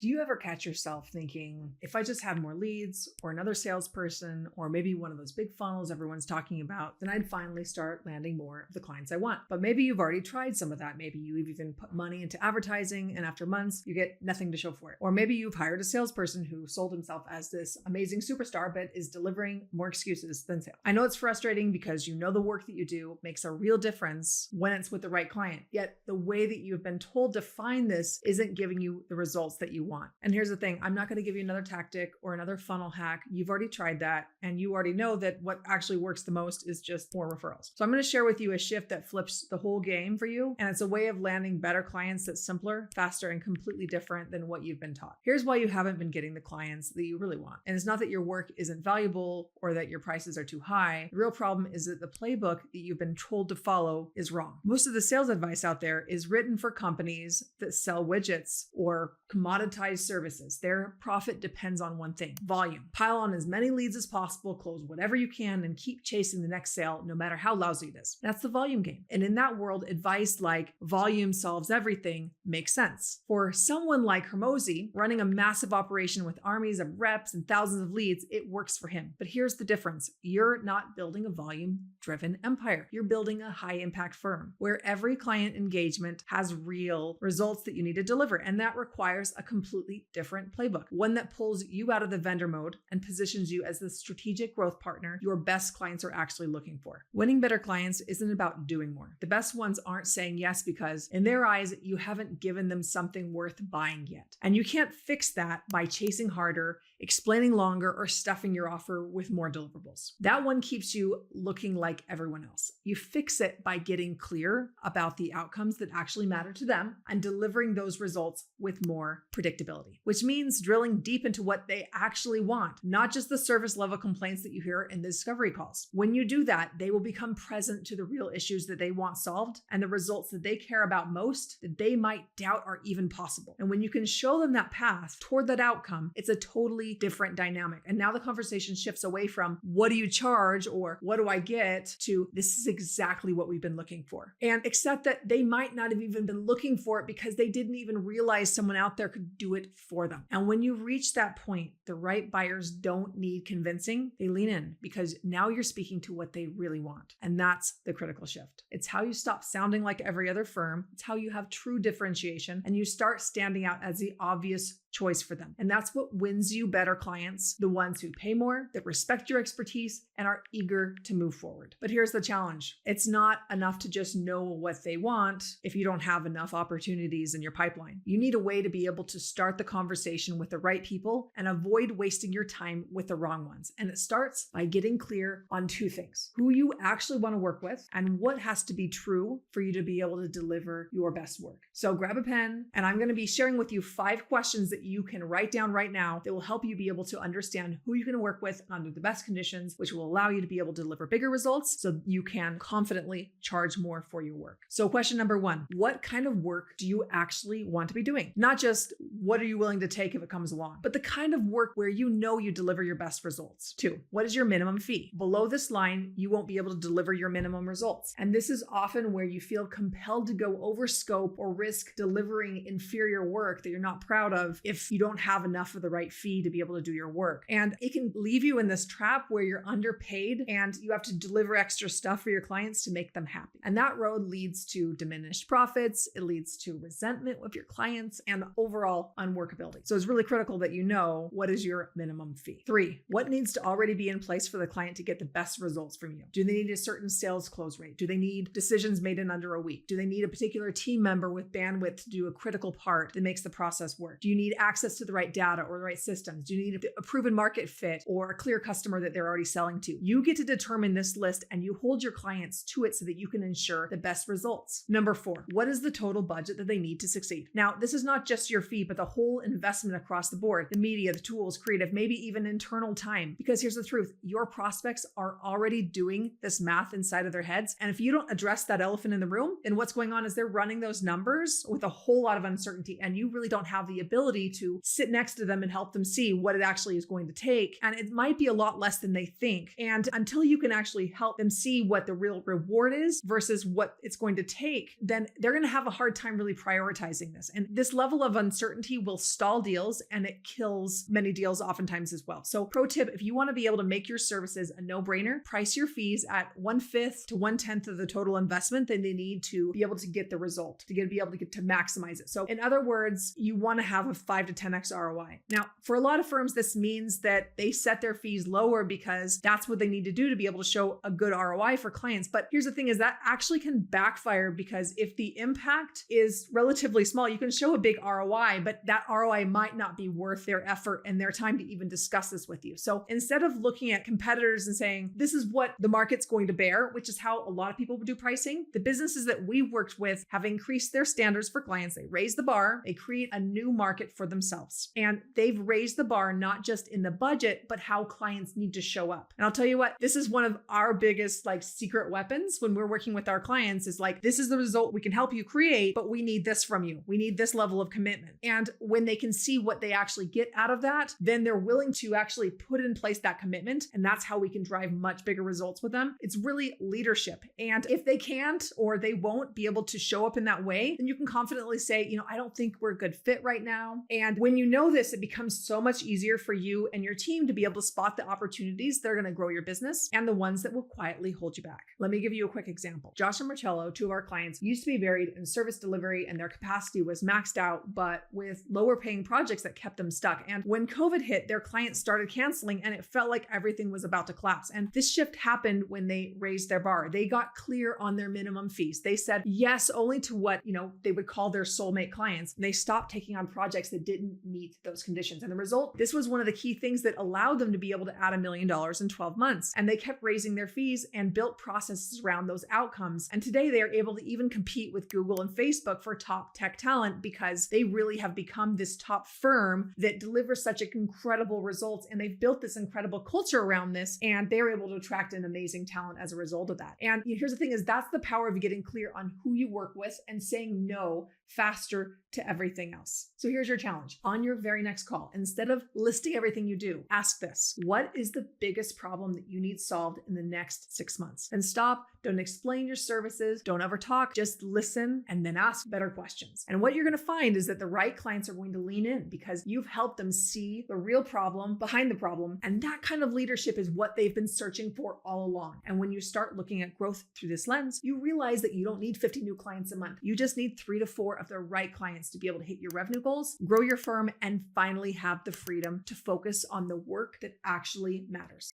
Do you ever catch yourself thinking, if I just had more leads or another salesperson, or maybe one of those big funnels everyone's talking about, then I'd finally start landing more of the clients I want. But maybe you've already tried some of that. Maybe you've even put money into advertising and after months, you get nothing to show for it. Or maybe you've hired a salesperson who sold himself as this amazing superstar, but is delivering more excuses than sales. I know it's frustrating because you know the work that you do makes a real difference when it's with the right client. Yet the way that you've been told to find this isn't giving you the results that you want. And here's the thing, I'm not going to give you another tactic or another funnel hack. You've already tried that, and you already know that what actually works the most is just more referrals. So I'm going to share with you a shift that flips the whole game for you. And it's a way of landing better clients that's simpler, faster, and completely different than what you've been taught. Here's why you haven't been getting the clients that you really want. And it's not that your work isn't valuable or that your prices are too high. The real problem is that the playbook that you've been told to follow is wrong. Most of the sales advice out there is written for companies that sell widgets or commoditized services. Their profit depends on one thing: volume. Pile on as many leads as possible, close whatever you can, and keep chasing the next sale, no matter how lousy it is. That's the volume game. And in that world, advice like volume solves everything makes sense. For someone like Hermosi, running a massive operation with armies of reps and thousands of leads, it works for him. But here's the difference. You're not building a volume-driven empire. You're building a high-impact firm where every client engagement has real results that you need to deliver. And that requires a completely different playbook, one that pulls you out of the vendor mode and positions you as the strategic growth partner your best clients are actually looking for. Winning better clients isn't about doing more. The best ones aren't saying yes because in their eyes, you haven't given them something worth buying yet. And you can't fix that by chasing harder, explaining longer, or stuffing your offer with more deliverables. That one keeps you looking like everyone else. You fix it by getting clear about the outcomes that actually matter to them and delivering those results with more predictability, which means drilling deep into what they actually want, not just the service level complaints that you hear in the discovery calls. When you do that, they will become present to the real issues that they want solved and the results that they care about most that they might doubt are even possible. And when you can show them that path toward that outcome, it's a totally different dynamic. And now the conversation shifts away from what do you charge or what do I get to this is exactly what we've been looking for. And accept that they might not have even been looking for it because they didn't even realize someone out there could do it for them. And when you reach that point, the right buyers don't need convincing. They lean in because now you're speaking to what they really want. And that's the critical shift. It's how you stop sounding like every other firm. It's how you have true differentiation and you start standing out as the obvious choice for them. And that's what wins you better clients, the ones who pay more, that respect your expertise, and are eager to move forward. But here's the challenge. It's not enough to just know what they want if you don't have enough opportunities in your pipeline. You need a way to be able to start the conversation with the right people and avoid wasting your time with the wrong ones. And it starts by getting clear on two things: who you actually want to work with and what has to be true for you to be able to deliver your best work. So grab a pen, and I'm going to be sharing with you 5 questions that you can write down right now that will help you be able to understand who you can work with under the best conditions, which will allow you to be able to deliver bigger results so you can confidently charge more for your work. So question number 1, what kind of work do you actually want to be doing? Not just what are you willing to take if it comes along, but the kind of work where you know you deliver your best results. 2, what is your minimum fee? Below this line, you won't be able to deliver your minimum results. And this is often where you feel compelled to go over scope or risk delivering inferior work that you're not proud of if you don't have enough of the right fee to be able to do your work. And it can leave you in this trap where you're underpaid and you have to deliver extra stuff for your clients to make them happy. And that road leads to diminished profits. It leads to resentment with your clients and overall unworkability. So it's really critical that you know what is your minimum fee. 3, what needs to already be in place for the client to get the best results from you? Do they need a certain sales close rate? Do they need decisions made in under a week? Do they need a particular team member with bandwidth to do a critical part that makes the process work? Do you need access to the right data or the right systems? Do you need a proven market fit or a clear customer that they're already selling to? You get to determine this list and you hold your clients to it so that you can ensure the best results. Number 4, what is the total budget that they need to succeed? Now, this is not just your fee, but the whole investment across the board, the media, the tools, creative, maybe even internal time. Because here's the truth, your prospects are already doing this math inside of their heads. And if you don't address that elephant in the room, then what's going on is they're running those numbers with a whole lot of uncertainty and you really don't have the ability ability to sit next to them and help them see what it actually is going to take. And it might be a lot less than they think. And until you can actually help them see what the real reward is versus what it's going to take, then they're going to have a hard time really prioritizing this. And this level of uncertainty will stall deals, and it kills many deals oftentimes as well. So pro tip, if you want to be able to make your services a no-brainer, price your fees at 1/5 to 1/10 of the total investment that they need to be able to get the result, be able to get to maximize it. So in other words, you want to have a 5 to 10x ROI. Now, for a lot of firms, this means that they set their fees lower because that's what they need to do to be able to show a good ROI for clients. But here's the thing is that actually can backfire, because if the impact is relatively small, you can show a big ROI, but that ROI might not be worth their effort and their time to even discuss this with you. So instead of looking at competitors and saying, this is what the market's going to bear, which is how a lot of people do pricing, the businesses that we worked with have increased their standards for clients. They raise the bar, they create a new market for themselves. And they've raised the bar, not just in the budget, but how clients need to show up. And I'll tell you what, this is one of our biggest secret weapons when we're working with our clients is this is the result we can help you create, but we need this from you. We need this level of commitment. And when they can see what they actually get out of that, then they're willing to actually put in place that commitment. And that's how we can drive much bigger results with them. It's really leadership. And if they can't or they won't be able to show up in that way, then you can confidently say, I don't think we're a good fit right now. And when you know this, it becomes so much easier for you and your team to be able to spot the opportunities that are going to grow your business and the ones that will quietly hold you back. Let me give you a quick example. Josh and Marcello, two of our clients, used to be varied in service delivery and their capacity was maxed out, but with lower paying projects that kept them stuck. And when COVID hit, their clients started canceling and it felt like everything was about to collapse. And this shift happened when they raised their bar. They got clear on their minimum fees. They said yes only to what, they would call their soulmate clients. And they stopped taking on projects that didn't meet those conditions. And the result, this was one of the key things that allowed them to be able to add $1 million in 12 months. And they kept raising their fees and built processes around those outcomes. And today they are able to even compete with Google and Facebook for top tech talent because they really have become this top firm that delivers such incredible results. And they've built this incredible culture around this, and they're able to attract an amazing talent as a result of that. And here's the thing is that's the power of getting clear on who you work with and saying no faster to everything else. So here's your challenge. On your very next call, instead of listing everything you do, ask this: what is the biggest problem that you need solved in the next 6 months? And stop. Don't explain your services. Don't ever talk. Just listen and then ask better questions. And what you're going to find is that the right clients are going to lean in because you've helped them see the real problem behind the problem. And that kind of leadership is what they've been searching for all along. And when you start looking at growth through this lens, you realize that you don't need 50 new clients a month. You just need 3 to 4 of the right clients to be able to hit your revenue goals, grow your firm, and finally have the freedom to focus on the work that actually matters.